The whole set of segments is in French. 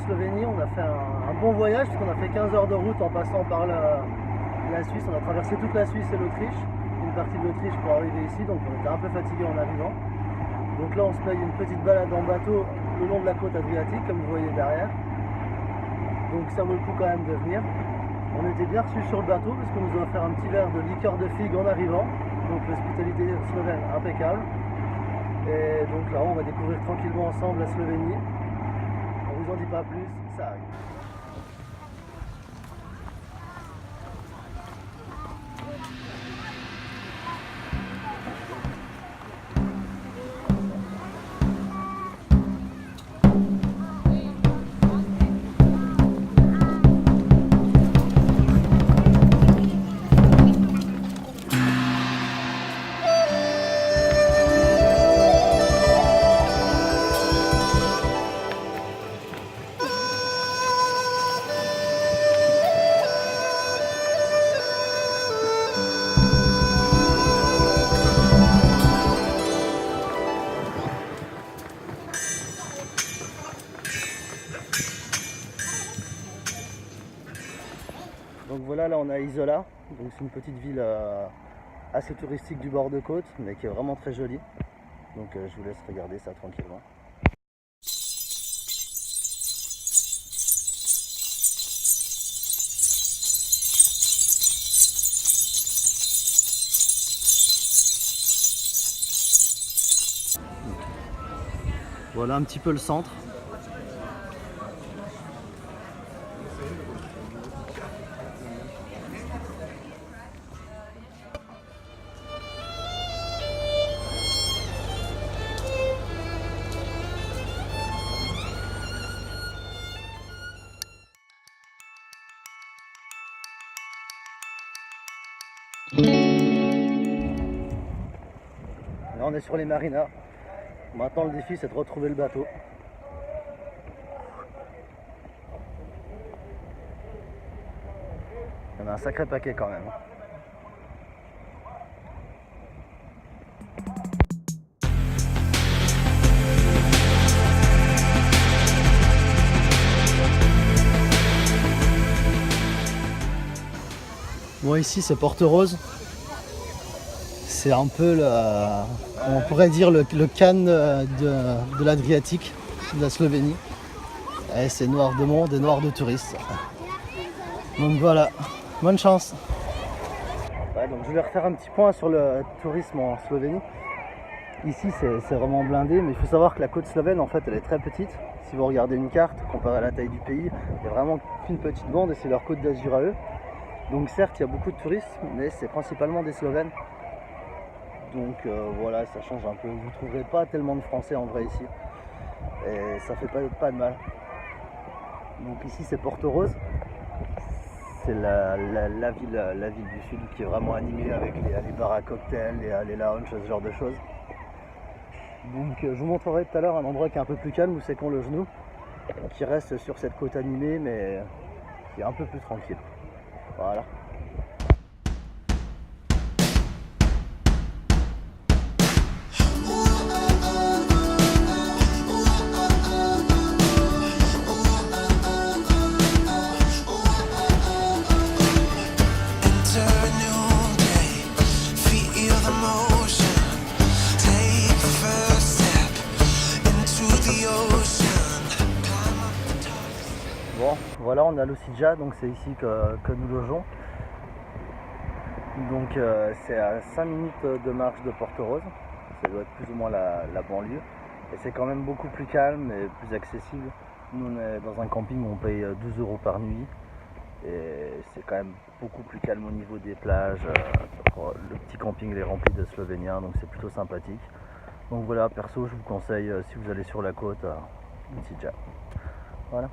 Slovénie, on a fait un bon voyage parce qu'on a fait 15 heures de route en passant par la Suisse. On a traversé toute la Suisse et l'Autriche, une partie de l'Autriche pour arriver ici, donc on était un peu fatigué en arrivant. Donc là on se paye une petite balade en bateau le long de la côte adriatique, comme vous voyez derrière. Donc ça vaut le coup quand même de venir. On était bien reçus sur le bateau parce qu'on nous a offert un petit verre de liqueur de figue en arrivant. Donc l'hospitalité slovène impeccable. Et donc là on va découvrir tranquillement ensemble la Slovénie. On vous en dit pas plus, ça arrive. Donc voilà, là on est à Isola, donc c'est une petite ville assez touristique du bord de côte, mais qui est vraiment très jolie. Donc je vous laisse regarder ça tranquillement. Voilà un petit peu le centre. Là on est sur les marinas. Maintenant le défi c'est de retrouver le bateau. Il y en a un sacré paquet quand même. Bon, ici c'est Porto-Rose. C'est un peu on pourrait dire le Cannes de l'Adriatique, de la Slovénie. Et c'est noir de monde et noir de touristes. Donc voilà, bonne chance. Ouais, donc je vais refaire un petit point sur le tourisme en Slovénie. Ici c'est vraiment blindé, mais il faut savoir que la côte slovène en fait elle est très petite. Si vous regardez une carte, comparée à la taille du pays, il n'y a vraiment qu'une petite bande et c'est leur côte d'Azur à eux. Donc certes il y a beaucoup de touristes, mais c'est principalement des Slovènes. Donc voilà, ça change un peu. Vous ne trouverez pas tellement de Français en vrai ici. Et ça fait pas de mal. Donc ici c'est Porto-Rose. C'est la ville du sud qui est vraiment animée avec les bars à cocktails, les lounges, ce genre de choses. Donc je vous montrerai tout à l'heure un endroit qui est un peu plus calme où c'est qu'on le genou, qui reste sur cette côte animée mais qui est un peu plus tranquille. Voilà. Bon, voilà, on est à Losija, donc c'est ici que nous logeons. Donc c'est à 5 minutes de marche de Porto-Rose, ça doit être plus ou moins la banlieue. Et c'est quand même beaucoup plus calme et plus accessible. Nous on est dans un camping où on paye 12 € par nuit. Et c'est quand même beaucoup plus calme au niveau des plages. Le petit camping il est rempli de Slovéniens, donc c'est plutôt sympathique. Donc voilà, perso je vous conseille si vous allez sur la côte, Losija. Voilà.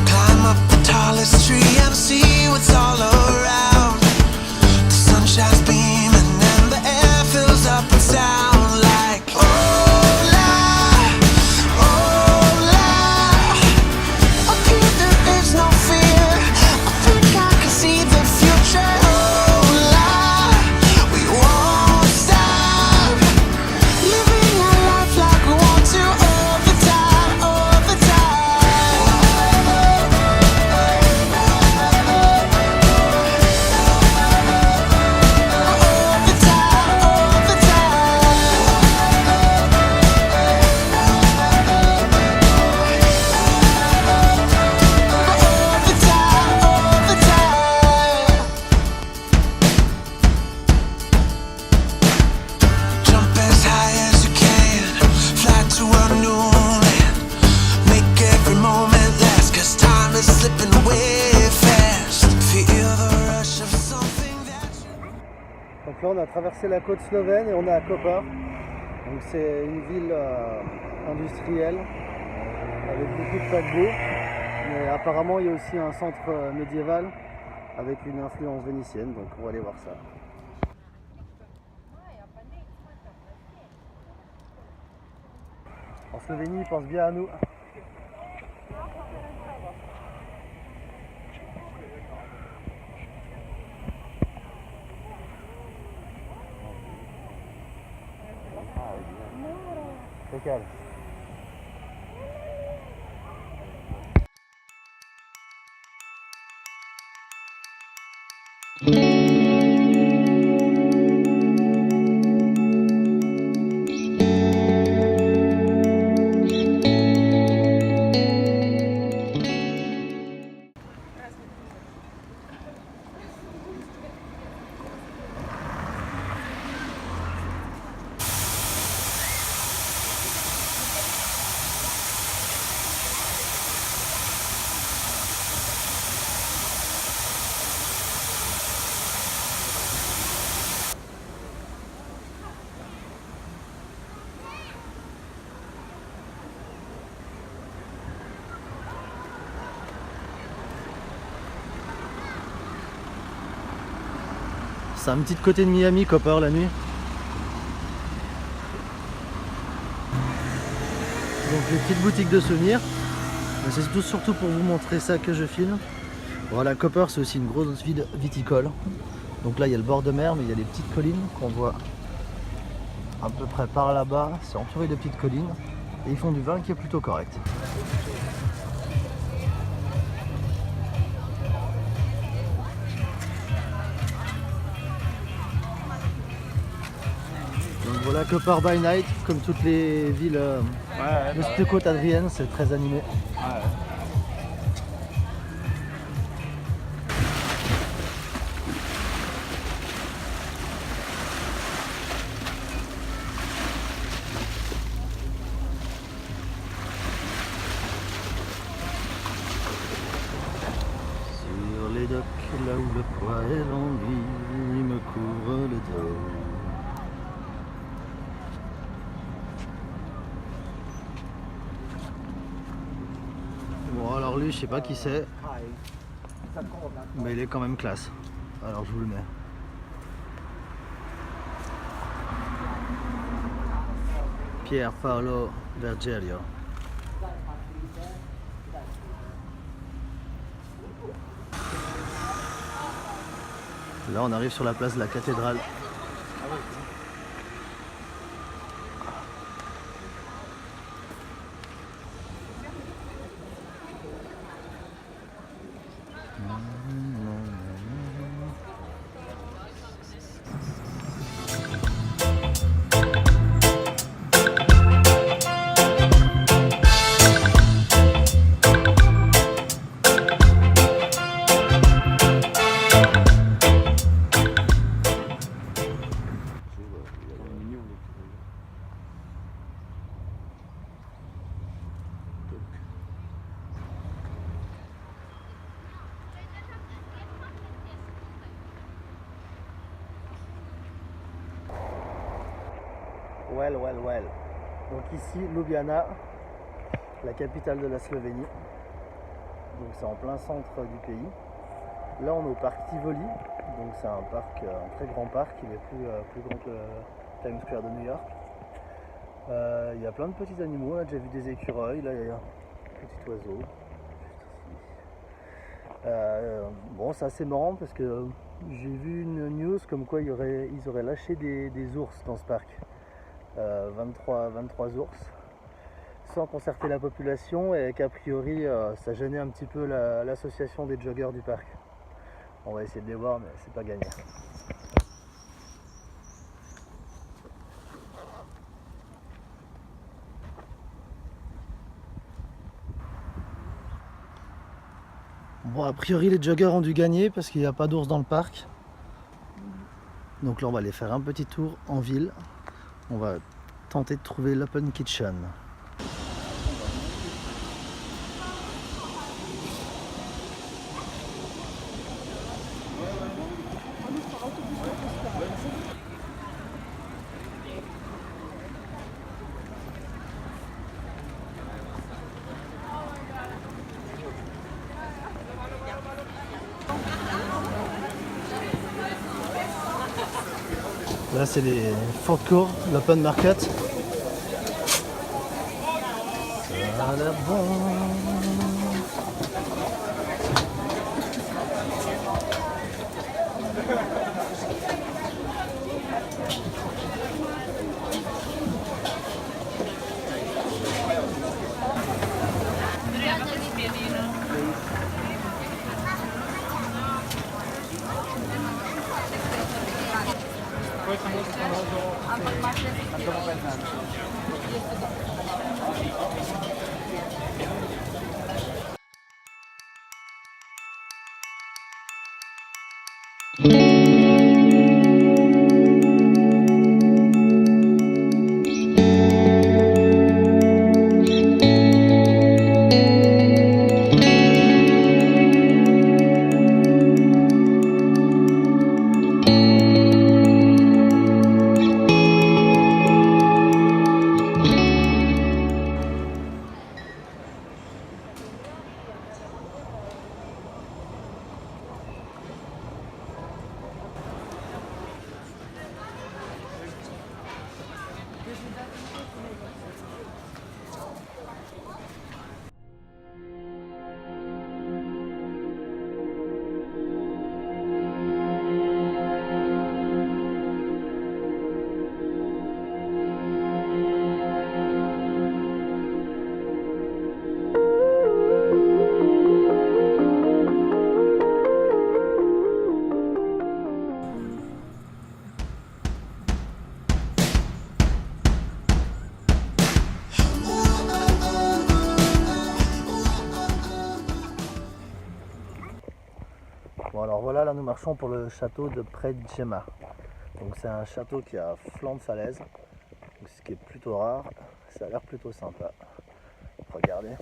Climb up the tallest tree and see what's all around. The sun sunshine's beaming and the air fills up with sound like hola, hola. Up here there is no fear. I think I can see the future. Hola, we won't stop living our life like we want to all the time, all the time. All the time, all the time. All the time, all the time. Jump as high as you can, fly to a new land. Make every moment last, 'cause time is slipping away fast. Feel the rush of something that's Donc là on a traversé la côte slovène et on est à Koper. Donc c'est une ville industrielle avec beaucoup de paquebots. Mais apparemment il y a aussi un centre médiéval avec une influence vénitienne, donc on va aller voir ça. En Slovénie, ils pensent bien à nous. C'est calme. C'est un petit côté de Miami, Koper, la nuit. Donc les petites boutiques de souvenirs. Mais c'est surtout pour vous montrer ça que je filme. Voilà, Koper c'est aussi une grosse ville viticole. Donc là il y a le bord de mer, mais il y a des petites collines qu'on voit à peu près par là-bas. C'est entouré de petites collines. Et ils font du vin qui est plutôt correct. Donc voilà, Koper by night, comme toutes les villes de cette côte adrienne, c'est très animé. Sur les docks, là où le poids et l'ennui me couvrent le dos. Bon alors lui je sais pas qui c'est, mais il est quand même classe, alors je vous le mets. Pier Paolo Vergelio. Là on arrive sur la place de la cathédrale. Well. Donc ici, Ljubljana, la capitale de la Slovénie. Donc c'est en plein centre du pays. Là on est au parc Tivoli, donc c'est un parc, un très grand parc, il est plus grand que le Times Square de New York. Il y a plein de petits animaux, on a déjà vu des écureuils, là il y a un petit oiseau, juste ici. Bon, c'est assez marrant parce que j'ai vu une news comme quoi ils auraient lâché des ours dans ce parc. 23 ours, sans concerter la population, et qu'a priori ça gênait un petit peu l'association des joggers du parc. On va essayer de les voir, mais c'est pas gagné. Bon, a priori les joggers ont dû gagner parce qu'il n'y a pas d'ours dans le parc. Donc là on va aller faire un petit tour en ville. On va tenter de trouver l'Open Kitchen. Là c'est les food courts, l'open market. Ça a l'air bon. Bon alors voilà, là nous marchons pour le château de Predjema. Donc c'est un château qui est à flanc de falaise, ce qui est plutôt rare. Ça a l'air plutôt sympa. Regardez.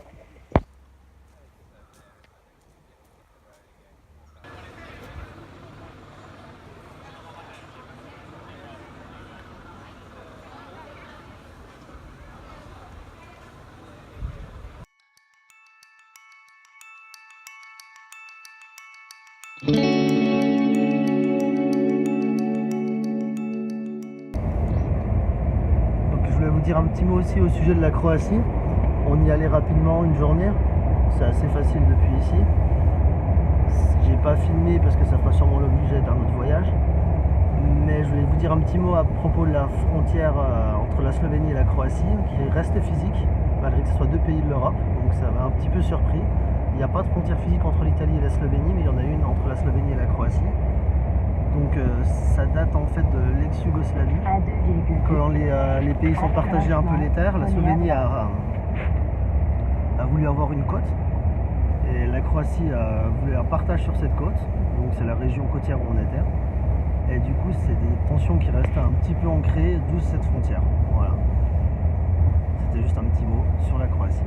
Donc je voulais vous dire un petit mot aussi au sujet de la Croatie. On y allait rapidement une journée, c'est assez facile depuis ici. J'ai pas filmé parce que ça fera sûrement l'objet d'un autre voyage. Mais je voulais vous dire un petit mot à propos de la frontière entre la Slovénie et la Croatie, qui reste physique, malgré que ce soit deux pays de l'Europe, donc ça m'a un petit peu surpris. Il n'y a pas de frontière physique entre l'Italie et la Slovénie, mais il y en a une entre la Slovénie et la Croatie. Donc ça date en fait de l'ex-Yougoslavie. Quand les pays sont partagés un peu les terres, la Slovénie a voulu avoir une côte. Et la Croatie a voulu un partage sur cette côte, donc c'est la région côtière où on était. Et du coup, c'est des tensions qui restent un petit peu ancrées, d'où cette frontière. Voilà. C'était juste un petit mot sur la Croatie.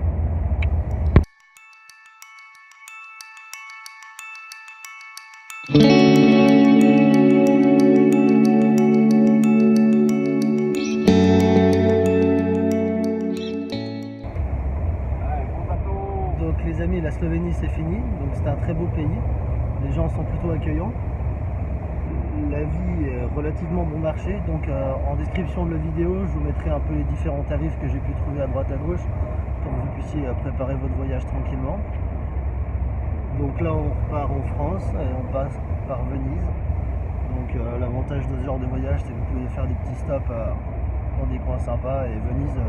Donc les amis, la Slovénie c'est fini, donc c'était un très beau pays. Les gens sont plutôt accueillants. La vie est relativement bon marché, donc en description de la vidéo, je vous mettrai un peu les différents tarifs que j'ai pu trouver à droite à gauche pour que vous puissiez préparer votre voyage tranquillement. Donc là, on repart en France et on passe par Venise. Donc l'avantage de ce genre de voyage, c'est que vous pouvez faire des petits stops dans des coins sympas. Et Venise,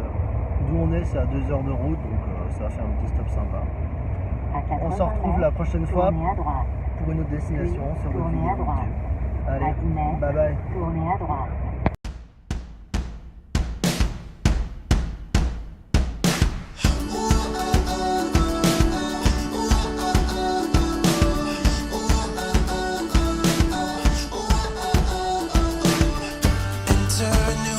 d'où on est, c'est à 2 heures de route, donc ça va faire un petit stop sympa. On se retrouve la prochaine fois pour une autre destination sur votre vidéo YouTube. Allez, bye bye. Tournez à droite. Enter a new